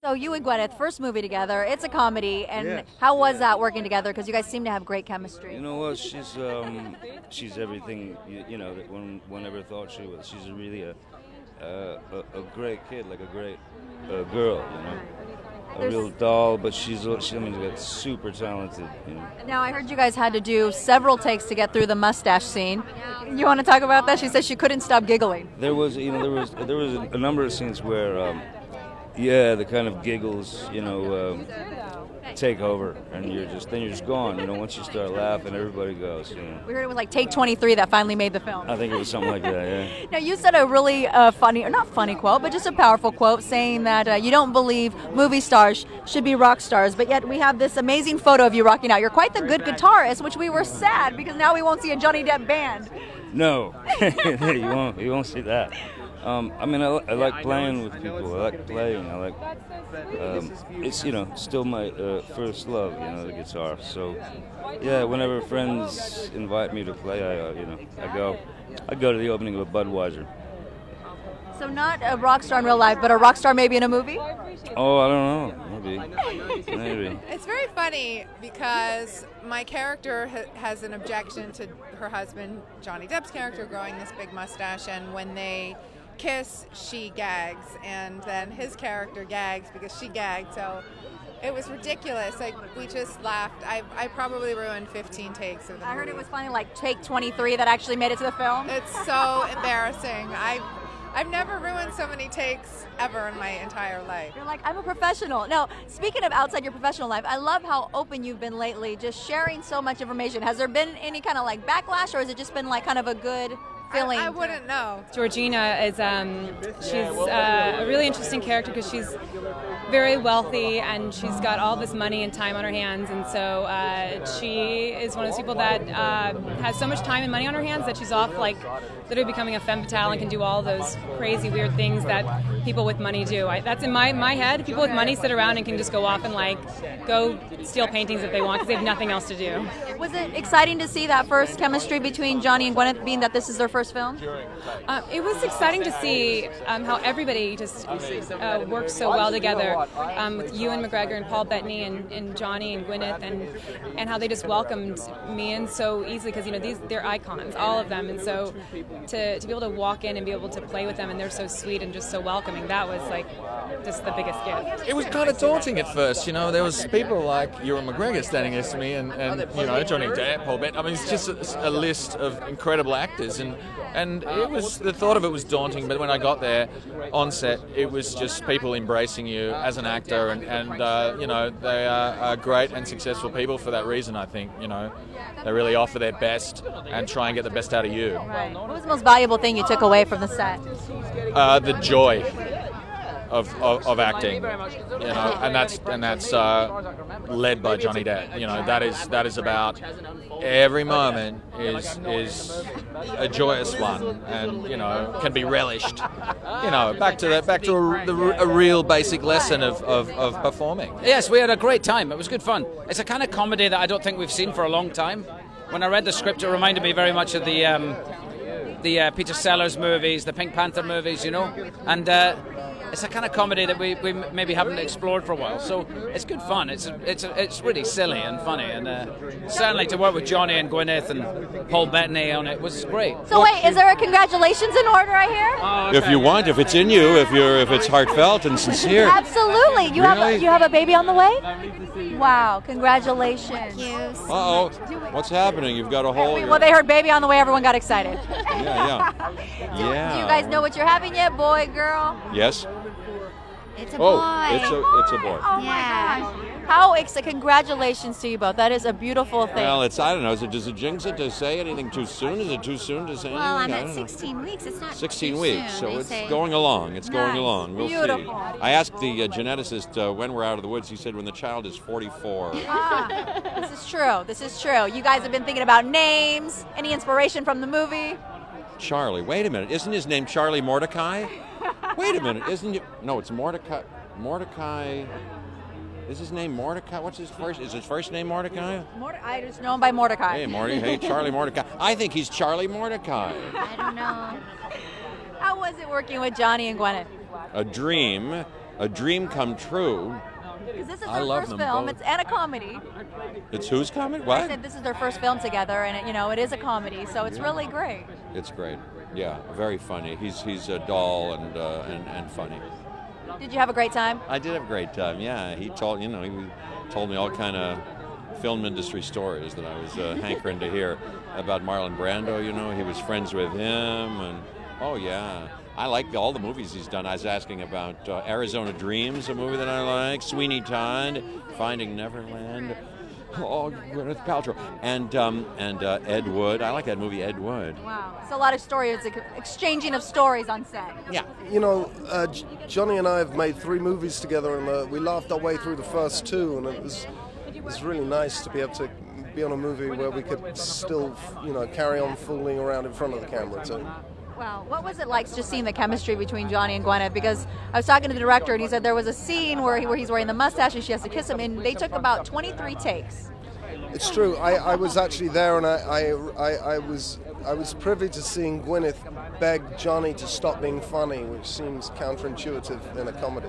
So you and Gwyneth, first movie together. It's a comedy, and Yes. how was that working together? Because you guys seem to have great chemistry. You know what? She's everything. That one ever thought she was. She's really a great kid, like a great girl. A real doll. But she's super talented. Now I heard you guys had to do several takes to get through the mustache scene. You want to talk about that? She says she couldn't stop giggling. There was a number of scenes where, the kind of giggles, take over, and you're just gone. Once you start laughing, everybody goes. We heard it was like take 23 that finally made the film. I think it was something like that. Yeah. Now you said a really funny, or not funny quote, but just a powerful quote saying that you don't believe movie stars should be rock stars, but yet we have this amazing photo of you rocking out. You're quite the good guitarist, which we were sad because now we won't see a Johnny Depp band. No, you won't see that. I like playing with people. I like playing. It's still my first love, the guitar. So yeah, whenever friends invite me to play, I go. I go to the opening of a Budweiser. So not a rock star in real life, but a rock star maybe in a movie? Oh, I don't know. Maybe. It's very funny because my character has an objection to her husband, Johnny Depp's character, growing this big mustache, and when they kiss, she gags, and then his character gags because she gagged. So it was ridiculous. We just laughed. I probably ruined 15 takes of the movie. I heard it was funny, like take 23 that actually made it to the film. It's so embarrassing. I've never ruined so many takes ever in my entire life. You're like, I'm a professional. Now, speaking of outside your professional life, I love how open you've been lately, just sharing so much information. Has there been any kind of like backlash, or has it just been like kind of a good feeling? I wouldn't know. Georgina is she's a really interesting character because she's very wealthy and she's got all this money and time on her hands, and so she is one of those people that has so much time and money on her hands that she's off like literally becoming a femme fatale and can do all those crazy weird things that people with money do. That's in my head. People with money sit around and can just go off and like go steal paintings if they want because they have nothing else to do. Was it exciting to see that first chemistry between Johnny and Gwyneth, being that this is their first film? It was exciting to see how everybody just works so well together, with Ewan McGregor and Paul Bettany and Johnny and Gwyneth, and how they just welcomed me in so easily because they're icons, all of them, and so to be able to walk in and be able to play with them, and they're so sweet and just so welcoming, that was like just the biggest gift. It was kind of daunting at first, there was people like Ewan McGregor standing next to me and Johnny Depp, Paul Bettany. I mean, it's just a list of incredible actors, and it was, the thought of it was daunting, but when I got there on set, it was just people embracing you as an actor, and they are great and successful people for that reason, I think. They really offer their best and try and get the best out of you. Right. What was the most valuable thing you took away from the set? The joy of acting, and that's led by Johnny Depp. That is about every moment is a joyous one, and can be relished. Back to a real basic lesson of performing. Yes, we had a great time. It was good fun. It's a kind of comedy that I don't think we've seen for a long time. When I read the script, it reminded me very much of the Peter Sellers movies, the Pink Panther movies, and it's a kind of comedy that we maybe haven't explored for a while. So it's good fun. It's really silly and funny, and certainly to work with Johnny and Gwyneth and Paul Bettany on it was great. So wait, is there a congratulations in order, I hear? If you want, if it's in you, if it's heartfelt and sincere. Absolutely. You have a baby on the way? Wow, congratulations. Thank you. Uh-oh, what's happening? You've got a whole... Well, they heard baby on the way, everyone got excited. Yeah. Do you guys know what you're having yet, boy, girl? Yes? It's a boy. It's a boy. Oh my gosh. How congratulations to you both. That is a beautiful thing. Well, I don't know. Does it jinx it to say anything too soon? Is it too soon to say anything? Well, I'm at 16 weeks. It's not 16 too weeks, soon, so it's say. going along. It's going along. We'll Beautiful. see. I asked the geneticist when we're out of the woods. He said when the child is 44. This is true. This is true. You guys have been thinking about names. Any inspiration from the movie? Charlie. Wait a minute. Isn't his name Charlie Mordecai? Wait a minute. Isn't it? No, it's Mordecai. Mordecai. Is his name Mordecai? Is his first name Mordecai? I just know him by Mordecai. Hey, Morty. Hey, Charlie Mordecai. I think he's Charlie Mordecai. I don't know. How was it working with Johnny and Gwyneth? A dream. a dream come true. Because this is I their love first them film. both. It's and a comedy. It's whose comedy? I What? said this is their first film together, and it is a comedy, so it's really great. It's great. Yeah, very funny. He's a doll and funny. Did you have a great time? I did have a great time. Yeah, he told me all kind of film industry stories that I was hankering to hear about Marlon Brando. He was friends with him, and oh yeah, I like all the movies he's done. I was asking about Arizona Dreams, a movie that I like, Sweeney Todd, Finding Neverland. Oh, Gwyneth Paltrow, and Ed Wood. I like that movie, Ed Wood. Wow, it's a lot of stories, it's exchanging of stories on set. Yeah. Johnny and I have made 3 movies together, and we laughed our way through the first 2, and it was really nice to be able to be on a movie where we could still, carry on fooling around in front of the camera too. Wow, what was it like just seeing the chemistry between Johnny and Gwyneth? Because I was talking to the director, and he said there was a scene where he's wearing the mustache and she has to kiss him, and they took about 23 takes. It's true. I was actually there, and I was privy to seeing Gwyneth beg Johnny to stop being funny, which seems counterintuitive in a comedy.